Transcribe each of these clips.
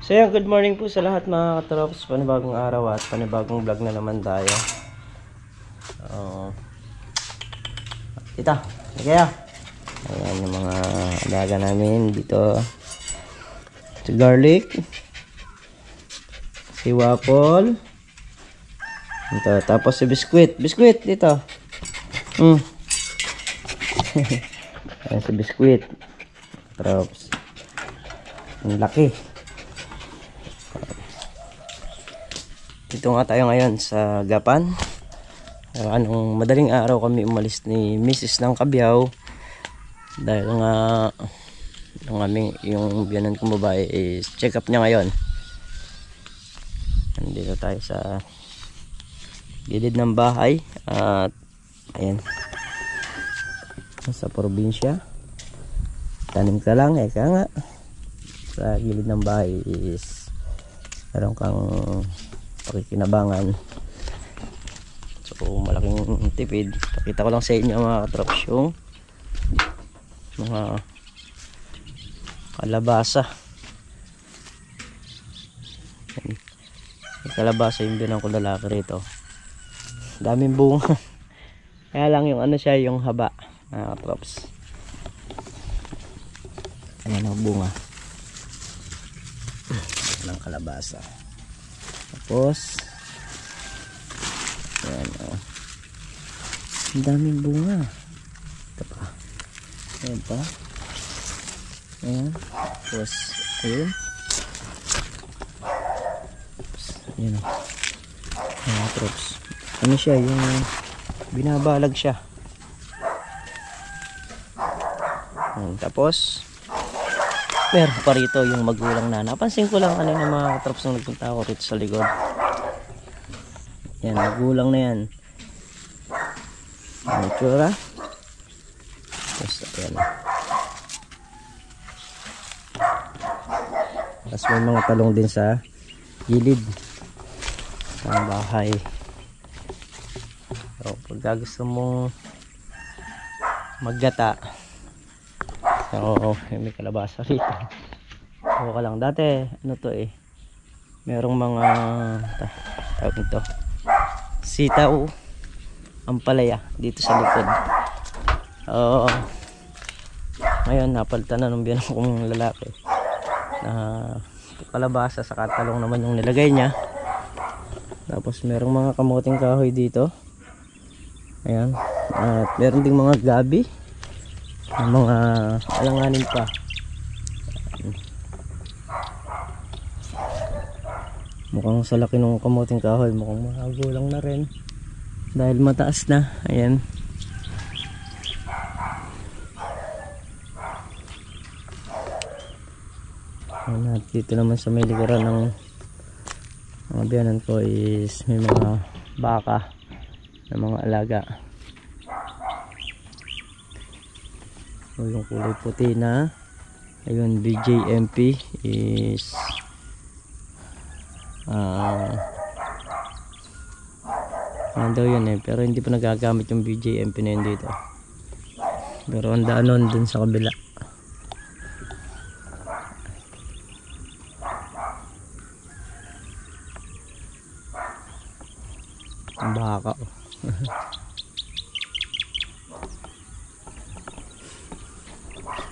So yan, good morning po sa lahat mga katrops. Panibagong araw at panibagong vlog na naman tayo. Tita, kaya ayan yung mga alaga namin dito. Si garlic, si waffle, ito, tapos si biskuit dito. Ayan si biskuit trops, ang laki. Dito nga tayo ngayon sa Gapan. Anong madaling araw kami umalis ni Mrs. ng Cabiao dahil nga yung biyanan kong babae is check up niya ngayon. Nandito tayo sa gilid ng bahay at ayan, sa probinsya tanim ka lang, eka nga sa gilid ng bahay is meron kang pakikinabangan. So malaking tipid. Pakita ko lang sa inyo mga katrops yung mga kalabasa. May kalabasa yung binang ko lalaki rito. Daming bunga. Kaya lang yung ano siya, yung haba mga katrops. Ayan ang bunga ng kalabasa. Tapos ayan, ang daming bunga. Ito pa, ayan pa, ayan. Tapos ayun, ayan o, mga troops. Ano siya, yung binabalag siya. Ayan, tapos meron pa rito yung magulang na. Napansin ko lang kanina mga katrops nung nagpunta ako rito sa likod. Yan, magulang na yan. Ang tsura. Tapos ayan. Tapos may mga talong din sa gilid ng bahay. So pag gusto mong maggata, oo, may kalabasa rito. Oo ka lang. Dati, ano to eh, merong mga tawag nito, sitaw, ampalaya dito sa likod. Oo. Ngayon, napalitan na nung biyan kong lalaki na kalabasa sa katalong naman yung nilagay niya. Tapos merong mga kamuting kahoy dito. Ayan. At meron ding mga gabi, ang mga alanganin pa. Mukhang sa laki ng kamuting kahoy, mukhang magulang na rin dahil mataas na. Ayan. Ayan, at dito naman sa may likuran ng mga biyanan ko is may mga baka na mga alaga. So, yung kulay puti na ayun, BJMP is ano daw yun eh, pero hindi pa nagagamit yung BJMP na yun dito, pero ang daanon dun sa kabila. Ang baka oh.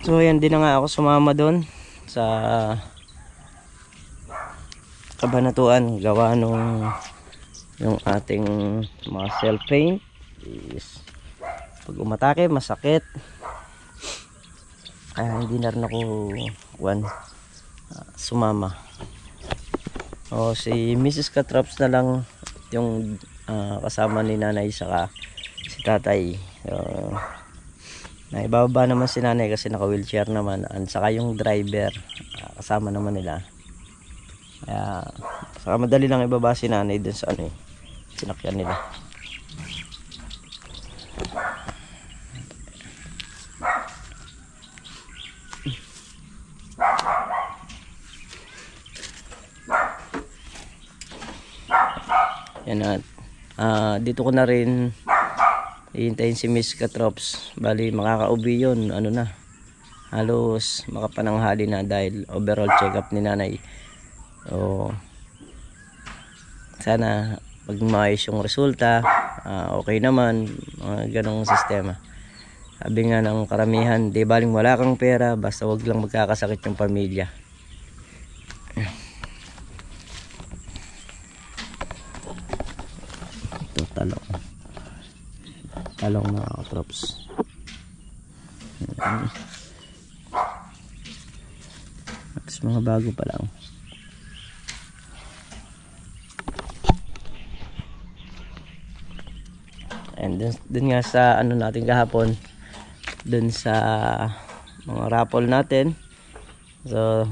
So ayan, din na nga ako sumama doon sa Kabanatuan gawa nung yung ating mga cell paint is pag umatake masakit, kaya hindi na rin ako sumama. O si Mrs. Katrops na lang yung kasama ni nanay saka si tatay. Naibaba naman si nanay kasi naka wheelchair naman, at saka yung driver kasama naman nila. Kaya saka madali lang ibaba si nanay dun sa ano eh, sinakyan nila. Yan, at dito ko na rin hihintayin si Miss Katrops. Bali makakauwi yun, ano na, halos makapananghali na dahil overall check up ni nanay So sana pag maayos yung resulta, okay naman, mga ganong sistema. Sabi nga ng karamihan, di baling wala kang pera, basta wag lang magkakasakit yung pamilya. Ito talong mga katrops. Tapos mga bago pa lang. And dun nga sa ano natin kahapon, dun sa mga raffle natin, so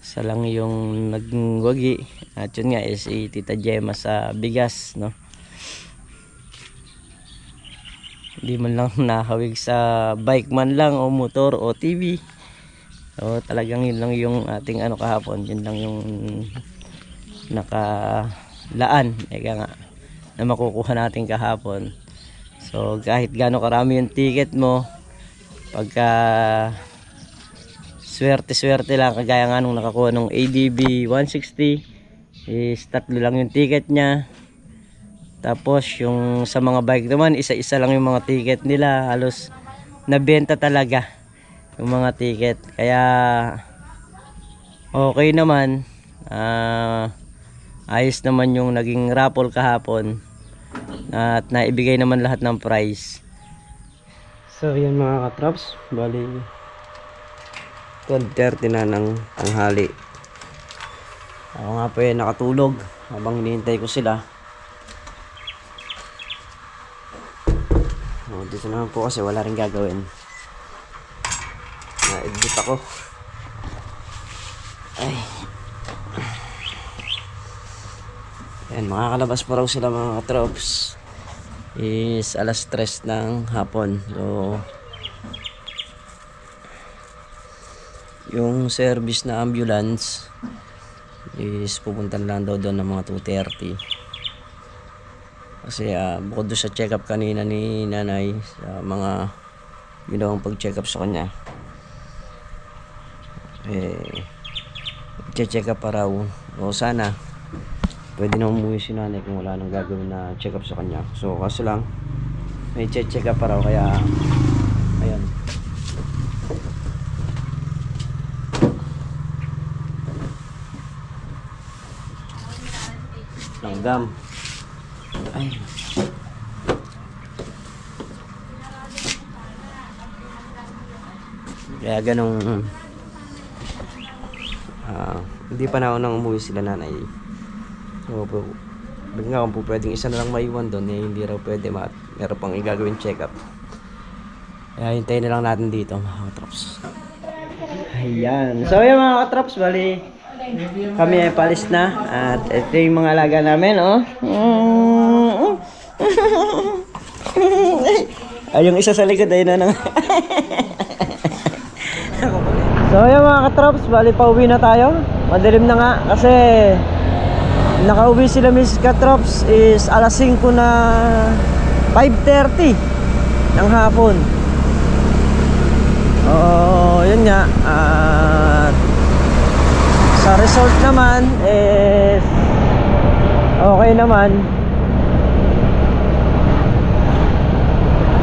isa lang yung nagwagi, at yun nga is si Tita Gemma sa bigas, no? Hindi man lang nahawig sa bike man lang o motor o TV. So talagang yun lang yung ating ano kahapon, yun lang yung nakalaan, eka nga, na makukuha natin kahapon. So kahit gaano karami yung ticket mo, pagka swerte lang, kagaya nga nung nakakuha nung ADB 160 is 3 lang yung ticket niya. Tapos yung sa mga bike naman, isa-isa lang yung mga ticket nila, halos nabenta talaga yung mga ticket. Kaya okay naman, ayos naman yung naging raffle kahapon, at naibigay naman lahat ng prize. So yan mga katrops, bali 12:30 na ng tanghali. Ako nga po eh nakatulog habang hinihintay ko sila. Dito naman po kasi wala rin gagawin. Na-edit ako. Ay. Yan, makakalabas pa raw sila mga katrops. Is alas 3 ng hapon. So yung service na ambulance is pupunta lang daw doon ng mga 2:30. Kasi bukod doon sa check up kanina ni nanay, sa mga ginawang pag check up sa kanya, check up pa raw. O sana pwede na umuwi si nanay kung wala nang gagawin na check up sa kanya. So kaso lang may check up pa raw, kaya ayan. Langgam. Ay. Kaya ganong hindi pa na nang umuwi sila nanay. So bigla kung po pwedeng isa na lang maiwan doon, hindi raw pwede, meron pang igagawin check up. Kaya hintayin na lang natin dito mga katrops. Ayan. So yung mga katrops, bali kami ay palis na, at ito yung mga alaga namin, oh. Ay, yung isa sa likod ay na. So yung mga katrops, bali pauwi na tayo. Madilim na nga kasi nakauwi sila Miss Katrops is alas 5 na 5:30 ng hapon. Yun nga, sa resort naman is okay naman.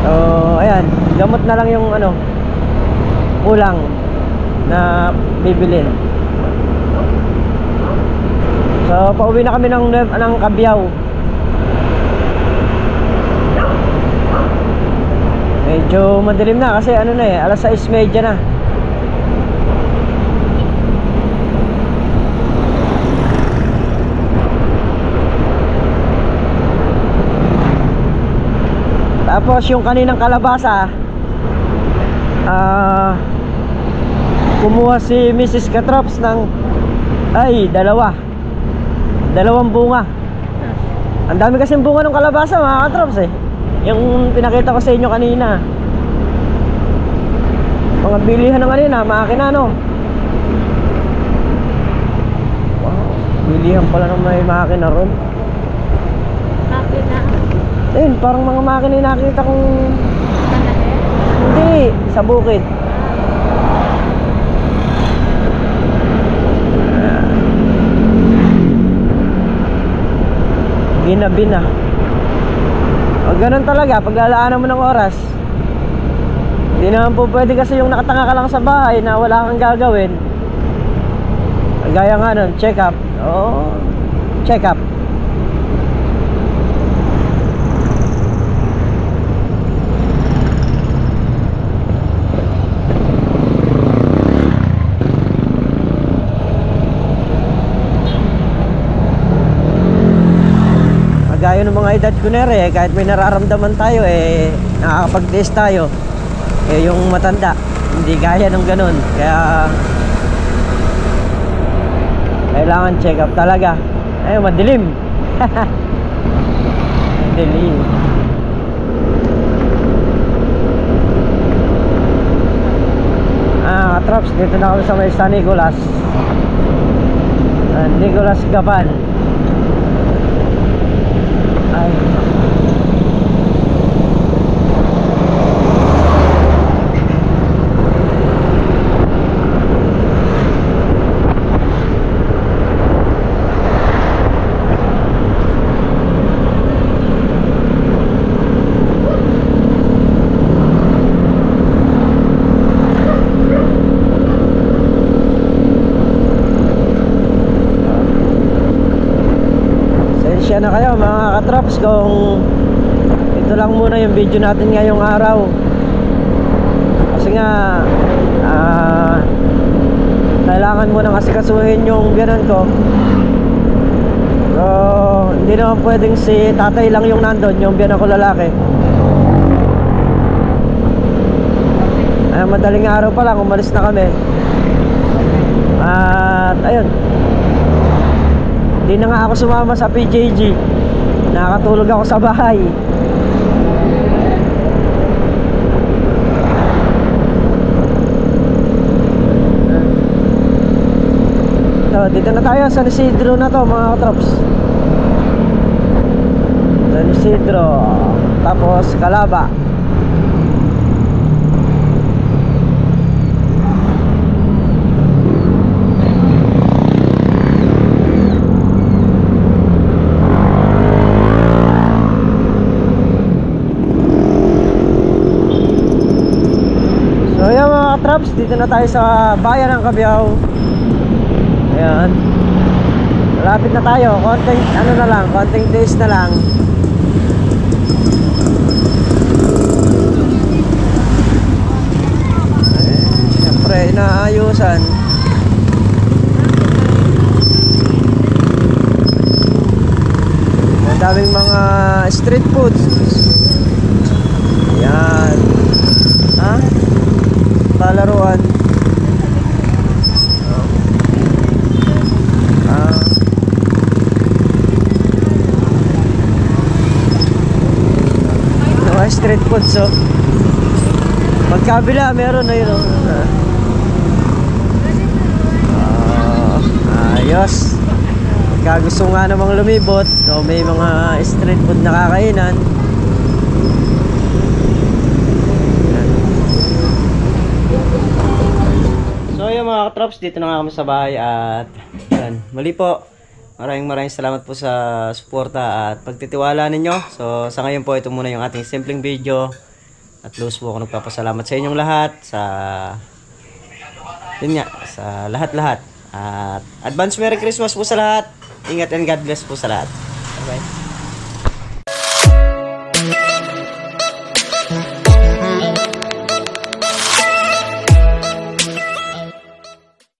So ayan, gamot na lang yung ano kulang na bibilin. So pauwi na kami ng Cabiao. Medyo madilim na kasi ano na eh, alas 6:30 na. Tapos yung kaninang kalabasa, kumuha si Mrs. Katrops ng dalawang bunga. Ang dami kasing bunga ng kalabasa mga Katrops eh. Yung pinakita ko sa inyo kanina, mga bilihan ng kanina, makina no. Wow, bilihan pala ng may makina ron. Makina? Ayun, parang mga makina yung nakita kong... Hindi, sa bukid. Ginabi na. O ganun talaga, paglalaanan mo ng oras. Hindi naman po pwede kasi yung nakatanga ka lang sa bahay na wala kang gagawin. Gaya nga nun, check up. Oo, check up. Gaya ng mga edad ko na rin, kahit may nararamdaman tayo nakakapag-test tayo. Yung matanda, hindi gaya ng ganun. Kaya kailangan check up talaga. Madilim. Madilim. Katrops, dito na kami sa may San Nicolas. San Nicolas Gaban. Ay. Sensya na kayo mga katrops kung ito lang muna yung video natin ngayong araw. Kasi nga kailangan mo nang asikasuhin yung biyanan ko. So hindi naman pwedeng si tatay lang yung nandun, yung biyanan ko lalaki. Madaling araw pa lang umalis na kami. At ayun, hindi na nga ako sumama sa PJG. Nakakatulog ako sa bahay. So, dito na tayo sa San Isidro na to mga katrops. San Isidro. Tapos Calaba. Traps, dito na tayo sa bayan ng Cabiao. Ayan. Malapit na tayo. Konting ano na lang, konting days na lang. Siyempre, inaayusan. Ang daming mga street foods. Ayan. Ha? Palaruan. Mga street food, so magkabila meron na yun. Ayos. Pagka gusto nga namang lumibot, so may mga street food na kakainan. So yun mga katrops, dito na nga kami sa bahay at yan, muli po, maraming salamat po sa suporta at pagtitiwala ninyo. So sa ngayon po, ito muna yung ating simpleng video at lubos po ako nagpapasalamat sa inyong lahat, sa yun nga, sa lahat-lahat, at advance Merry Christmas po sa lahat. Ingat and God bless po sa lahat. Bye bye.